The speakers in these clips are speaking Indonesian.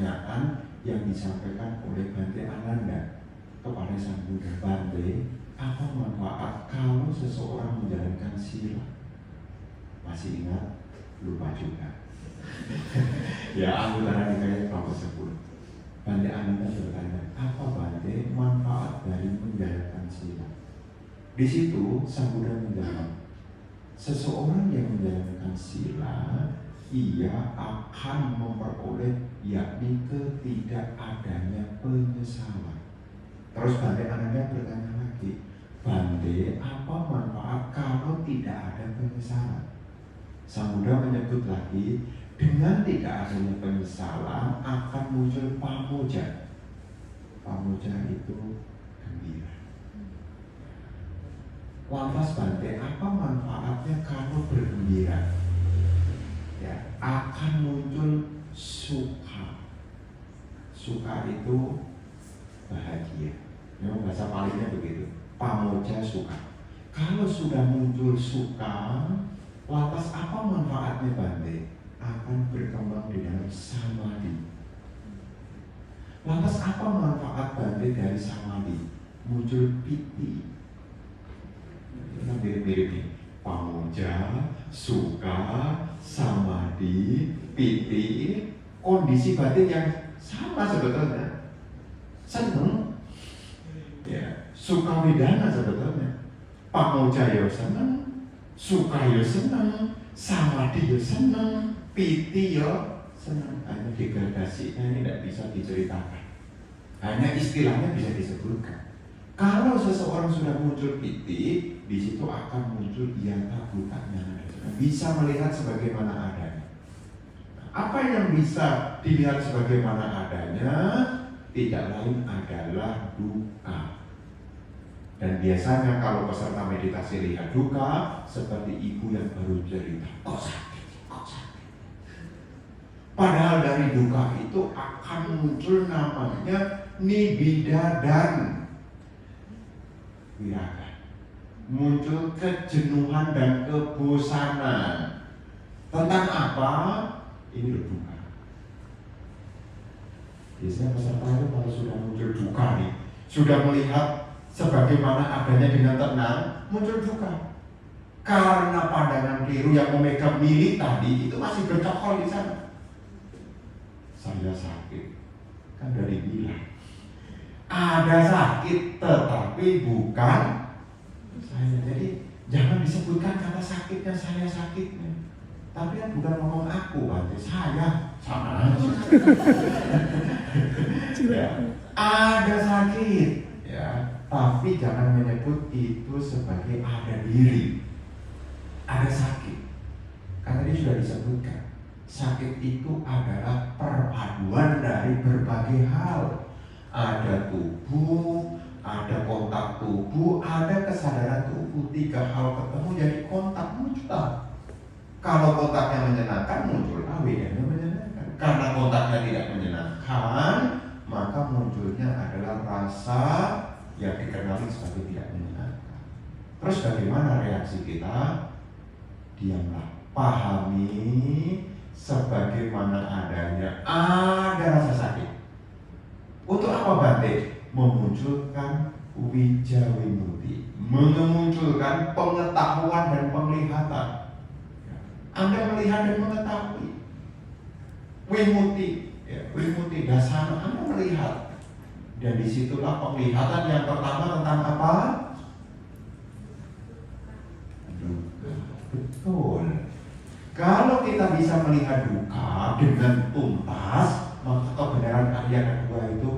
pertanyaan yang disampaikan oleh Bante Ananda kepada Sang Buddha. Bante, apa manfaat kalau seseorang menjalankan sila? Masih ingat? Lupa juga. Ya, anggota Nikaya kelompok 10. Bante Ananda bertanya, apa Bante manfaat dari menjalankan sila? Di situ Sang Buddha menjawab, seseorang yang menjalankan sila, ia akan memperoleh yakni ketidakadanya penyesalan. Terus Bante Ananda bertanya lagi, Bante, apa manfaat kalau tidak ada penyesalan? Sang Buddha menyebut lagi, dengan tidak adanya penyesalan akan muncul pamoja. Pamoja itu gembira. Lantas Bante, apa manfaatnya kalau bergembira? Ya, akan muncul suka. Suka itu bahagia. Memang bahasa palingnya begitu. Pamoja suka. Kalau sudah muncul suka, lantas apa manfaatnya Bante? Akan berkembang di dalam samadhi. Lantas apa manfaat Bante dari samadhi? Muncul piti. Ini mirip-mirip nih. Pamoja, suka, samadhi, piti. Ini kondisi batin yang sama sebetulnya. Seneng, ya, suka widana sebetulnya. Pamoja ya seneng, suka ya seneng, samadhi ya seneng, piti ya seneng. Hanya degradasinya ini tidak bisa diceritakan. Hanya istilahnya bisa disebutkan. Kalau seseorang sudah muncul piti, di situ akan muncul yata butanya, bisa melihat sebagaimana adanya. Apa yang bisa dilihat sebagaimana adanya tidak lain adalah duka. Dan biasanya kalau peserta meditasi lihat duka, seperti ibu yang baru cerita, kok sakit, kok sakit. Padahal dari duka itu akan muncul namanya nibbida dan wiraga. Muncul kejenuhan dan kebosanan. Tentang apa? Ini loh duka. Biasanya peserta itu kalau sudah muncul duka nih, sudah melihat sebagaimana adanya dengan tenang, muncul duka. Karena pandangan keliru yang memegang milik tadi itu masih bercokol di sana. Saya sakit, kan dari bilang ada sakit tetapi bukan saya. Jadi jangan disebutkan kata sakitnya saya sakitnya. Tapi kan bukan ngomong aku, Bante, saya sama aja. Ya, ada sakit, ya, tapi jangan menyebut itu sebagai ada diri. Ada sakit, karena tadi sudah disebutkan. Sakit itu adalah perpaduan dari berbagai hal. Ada tubuh, ada kontak tubuh, ada kesadaran tubuh. 3 hal ketemu jadi kontak muncul. Kalau kontaknya menyenangkan, muncullah wedanya menyenangkan. Karena kontaknya tidak menyenangkan, maka munculnya adalah rasa yang dikenali sebagai tidak menyenangkan. Terus bagaimana reaksi kita? Diamlah, pahami sebagaimana adanya. Ada rasa sakit. Untuk apa Bante? Memunculkan wijawimuti, memunculkan pengetahuan dan penglihatan. Anda melihat dan mengetahui. Wimuti, ya, wimuti dasana, Anda melihat. Dan disitulah penglihatan yang pertama tentang apa? Duka. Betul. Kalau kita bisa melihat duka dengan tuntas, maka kebenaran karya kedua itu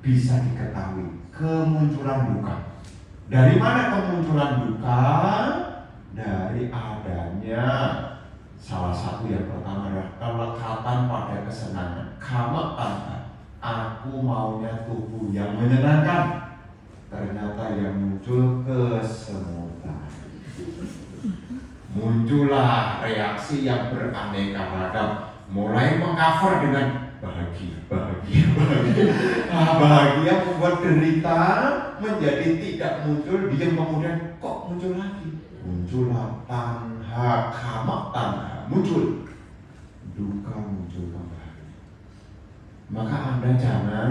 bisa diketahui. Kemunculan duka. Dari mana kemunculan duka? Dari adanya salah satu yang pertama adalah kelekatan pada kesenangan. Kama tanda, aku maunya tubuh yang menyenangkan. Ternyata yang muncul kesemutan. Muncullah reaksi yang beraneka ragam. Mulai mengcover dengan bahagia. Bahagia membuat derita menjadi tidak muncul. Dia kemudian kok muncul lagi. Muncullah tanha, kama tanha, muncul duka, muncul kembali. Maka Anda jangan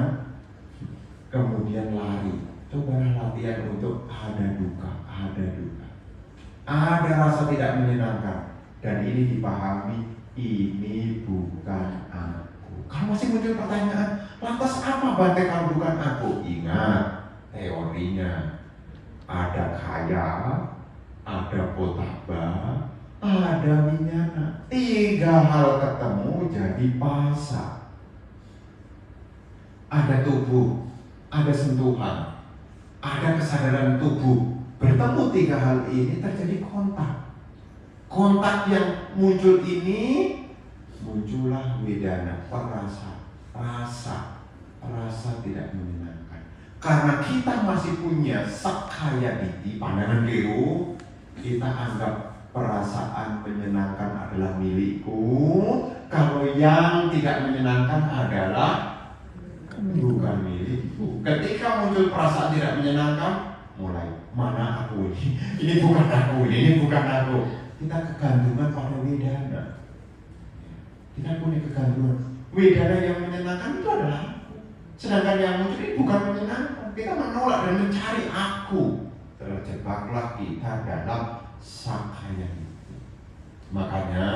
kemudian lari. Cobalah latihan untuk ada duka, ada duka. Ada rasa tidak menyenangkan. Dan ini dipahami, ini bukan aku. Kalau masih muncul pertanyaan, lantas apa Bante kalau bukan aku? Ingat teorinya. Ada kaya, ada potaba, ada minyana. 3 hal ketemu jadi pasa. Ada tubuh, ada sentuhan, ada kesadaran tubuh. Bertemu 3 hal ini terjadi kontak. Kontak yang muncul ini, muncullah wedana, rasa tidak menyenangkan. Karena kita masih punya sakaya ditti, pandangan keliru, kita anggap perasaan menyenangkan adalah milikku. Kalau yang tidak menyenangkan adalah bukan milikku. Ketika muncul perasaan tidak menyenangkan, mulai mana aku ini? Ini bukan aku, ini bukan aku. Kita kegantungan pada wedana. Kita punya kegantungan. Wedana yang menyenangkan itu adalah aku. Sedangkan yang muncul ini bukan menyenangkan. Kita menolak dan mencari aku. Terjebaklah kita dalam sakaya itu. Makanya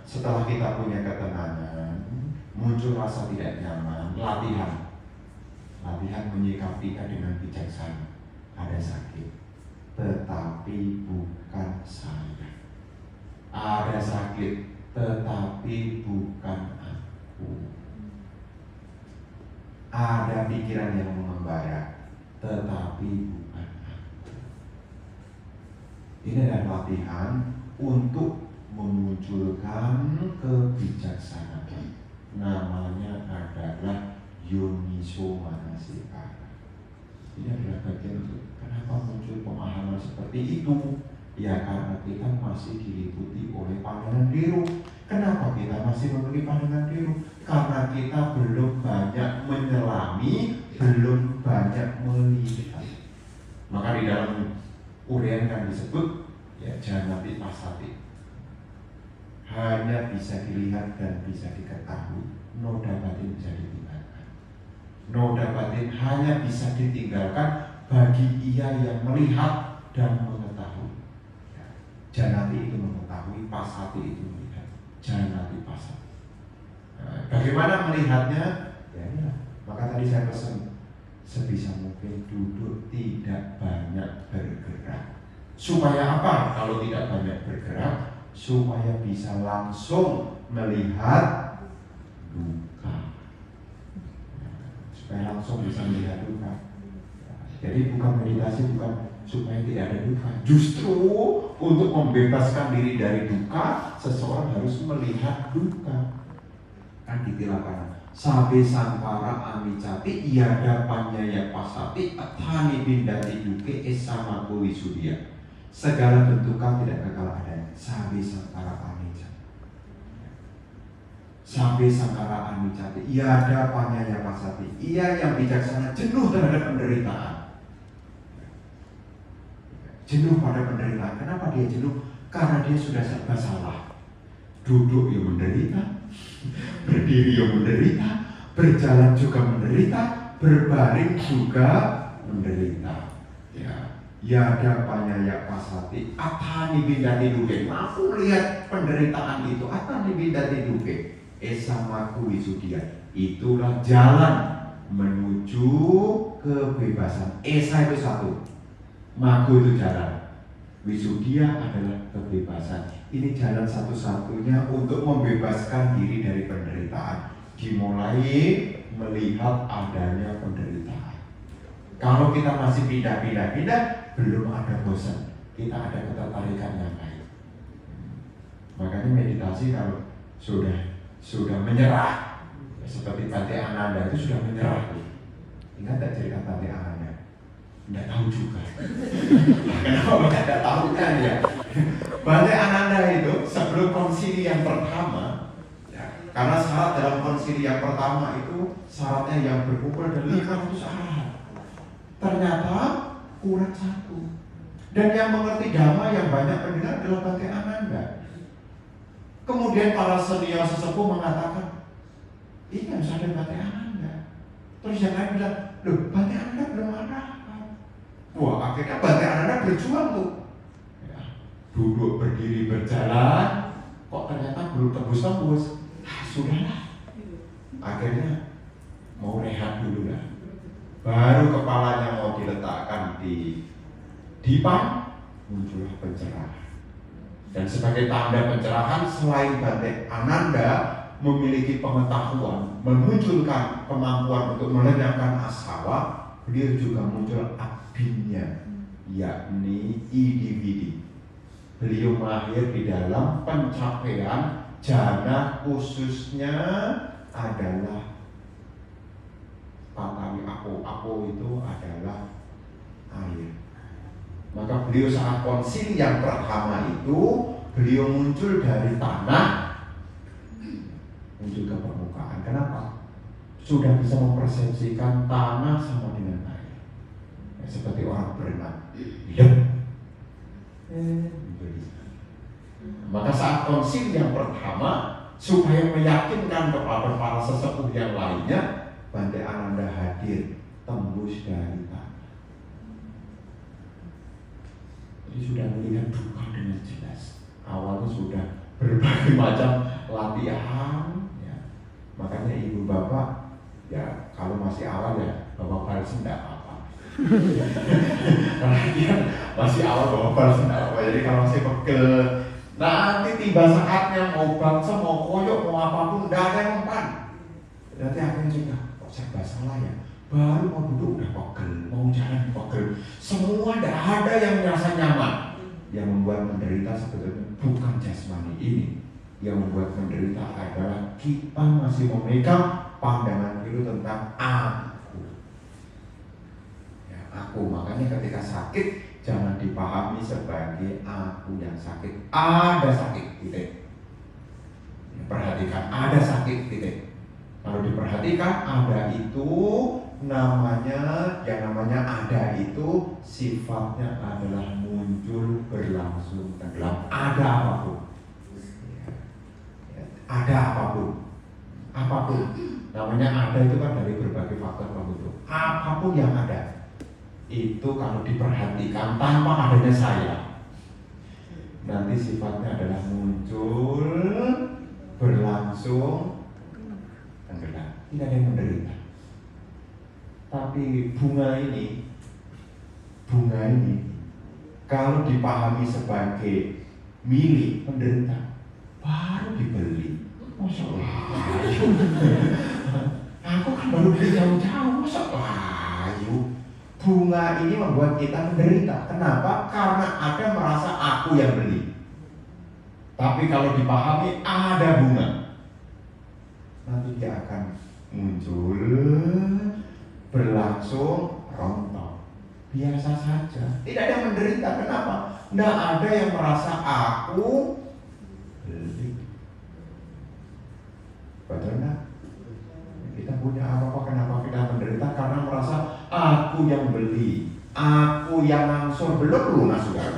setelah kita punya ketenangan, muncul rasa tidak nyaman, latihan menyikapinya dengan bijaksana. Ada sakit, tetapi bukan saya. Ada sakit, tetapi bukan aku. Ada pikiran yang mengembara, tetapi bukan aku. Ini adalah latihan untuk memunculkan kebijaksanaan. Namanya adalah yoniso manasikara. Ini adalah bagian untuk kenapa muncul pemahaman seperti itu. Ya karena kita masih diliputi oleh pandangan keliru. Kenapa kita masih memiliki pandangan keliru? Karena kita belum banyak menyelami, belum banyak melihat. Maka di dalam uraian kan disebut ya janati pasati. Hanya bisa dilihat dan bisa diketahui. Noda batin bisa ditinggalkan. Noda batin hanya bisa ditinggalkan bagi ia yang melihat dan mengetahui. Janati itu mengetahui, pasati itu melihat. Janati pasati. Nah, bagaimana melihatnya? Ya, maka tadi saya pesan sebisa mungkin duduk, tidak banyak bergerak. Supaya apa? Kalau tidak banyak bergerak, supaya bisa langsung melihat duka. Supaya langsung bisa melihat duka. Jadi bukan meditasi, bukan supaya tidak ada duka. Justru untuk membebaskan diri dari duka, seseorang harus melihat duka. Kan ditilakan. Sabe sankara amicati iada panyaya pasati athani bindati duke esamaku wisudia. Segala bentukan tidak kekal adanya. Sabe sankara amicati. Sabe sankara amicati iada panyaya pasati. Ia yang bijaksana jenuh terhadap penderitaan. Jenuh pada penderitaan. Kenapa dia jenuh? Karena dia sudah serba salah. Duduk ya menderita, berdiri ya menderita, berjalan juga menderita, berbaring juga menderita. Ya ada panyaya pasati, athani bindati duke. Aku lihat penderitaan itu, athani bindati duke. Esamaku wisudia. Itulah jalan menuju kebebasan. Esa itu satu. Magu itu jalan, wisudia adalah kebebasan. Ini jalan satu-satunya untuk membebaskan diri dari penderitaan. Dimulai melihat adanya penderitaan. Kalau kita masih pindah-pindah, belum ada bosan. Kita ada ketertarikan yang lain. Makanya meditasi kalau sudah menyerah, seperti Bante Ananda itu sudah menyerah. Ingat tak cerita Bante Ananda? Tidak tahu juga. Kenapa tidak tahu kan ya? Bante Ananda itu sebelum konsili yang pertama, ya, karena syarat dalam konsili yang pertama itu syaratnya yang berkumpul dari 500 arahat. Ternyata kurang satu. Dan yang mengerti dhamma yang banyak mendengar adalah Bante Ananda. Kemudian para senior sesepuh mengatakan, ini harus ada Bante Ananda. Terus yang lain bilang, loh Bante Ananda belum ada. Wah akhirnya Bante Ananda berjuang tuh. Ya, duduk, berdiri, berjalan, kok ternyata belum tembus-tembus. Sudahlah. Akhirnya mau rehat dulu lah. Baru kepalanya mau diletakkan di dipan, muncullah pencerahan. Dan sebagai tanda pencerahan, selain Bante Ananda memiliki pengetahuan, memunculkan kemampuan untuk melenyapkan asawa, beliau juga muncul abdinya, yakni idividi. Beliau mahir di dalam pencapaian jana, khususnya adalah Patawi Apo itu adalah air. Maka beliau saat konsili yang pertama itu, beliau muncul dari tanah muncul ke permukaan. Kenapa? Sudah bisa mempersepsikan tanah sama dengan air. Ya, seperti orang berenang. Ya. Maka saat konsili yang pertama, supaya meyakinkan kepada para sesepuh yang lainnya, Bante Ananda hadir tembus dari tanah. Jadi sudah melihat duka dengan jelas. Awalnya sudah berbagai macam latihan, ya. Makanya ibu bapak, ya kalau masih awal ya bapak balsem tidak apa-apa. Latihan masih awal bapak balsem tidak apa-apa. Jadi kalau masih pegel, nanti tiba saatnya mau balsem, mau koyok, mau apapun, tidak ada yang mempan. Nanti akan juga serba salah ya. Baru mau duduk udah pegel, mau jalan pegel. Semua tidak ada yang merasa nyaman. Yang membuat menderita sebetulnya bukan jasmani ini. Yang membuat menderita adalah kita masih memegang pandangan dulu tentang aku. Ya, aku. Makanya ketika sakit jangan dipahami sebagai aku yang sakit. Ada sakit, titik. Perhatikan, ada sakit, titik. Kalau diperhatikan, ada itu namanya, yang namanya ada itu sifatnya adalah muncul, berlangsung, tenggelam. Ada apapun, ada apapun, apapun. Namanya ada itu kan dari berbagai faktor pembentuk. Apapun yang ada, itu kalau diperhatikan tanpa adanya saya, nanti sifatnya adalah muncul, berlangsung, tenggelam. Tidak ada yang menderita. Tapi bunga ini kalau dipahami sebagai milik penderita, baru dibeli. Masya Allah. Aku kan baru beli jauh-jauh. Masya Allah. Bunga ini membuat kita menderita. Kenapa? Karena ada merasa aku yang beli. Tapi kalau dipahami ada bunga, nanti dia akan muncul, berlangsung, rontok. Biasa saja. Tidak ada yang menderita. Kenapa? Tidak ada yang merasa aku beli. Betul enggak? Kita punya apa-apa, kenapa kita menderita? Karena merasa aku yang beli, aku yang ngangsur, belum lunas sudah.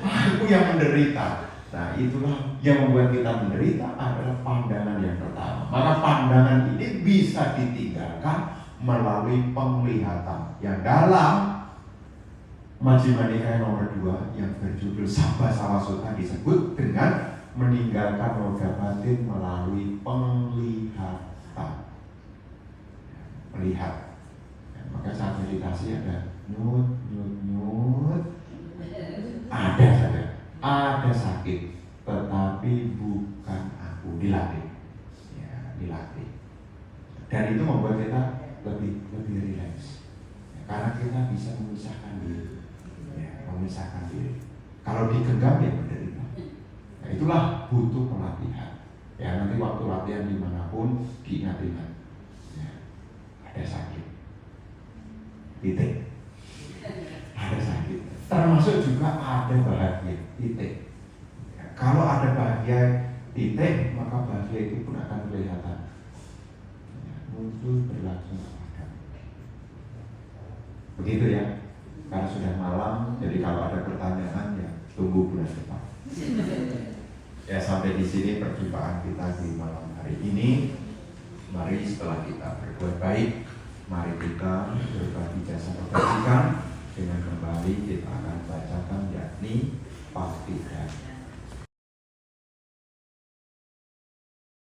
Aku yang menderita. Nah itulah yang membuat kita menderita adalah pandangan yang pertama. Maka pandangan ini bisa ditinggalkan melalui penglihatan yang dalam Majjhima Nikaya nomor 2 yang berjudul Sabba Sawasutta disebut dengan meninggalkan roda batin melalui penglihatan. Melihat. Maka saat meditasi ada nyut. Ada saja. Ada sakit, tetapi bukan aku. Dilatih, ya, dilatih. Dan itu membuat kita lebih rileks, ya, karena kita bisa memisahkan diri, ya, memisahkan diri. Kalau digenggam ya menderita. Nah, itulah butuh pelatihan. Ya nanti waktu latihan dimanapun diingat-ingat, ya, ada sakit, titik. Ada sakit. Termasuk juga ada bahagia, titik. Ya, kalau ada bahagia, titik, maka bahagia itu pun akan kelihatan. Ya, muncul, berlangsung, ada. Begitu ya. Karena sudah malam, jadi kalau ada pertanyaan ya tunggu bulan depan. Ya sampai di sini perjumpaan kita di malam hari ini. Mari setelah kita berbuat baik, mari kita berbagi jasa kebajikan dengan kembali kita akan bacakan yakni bab 3.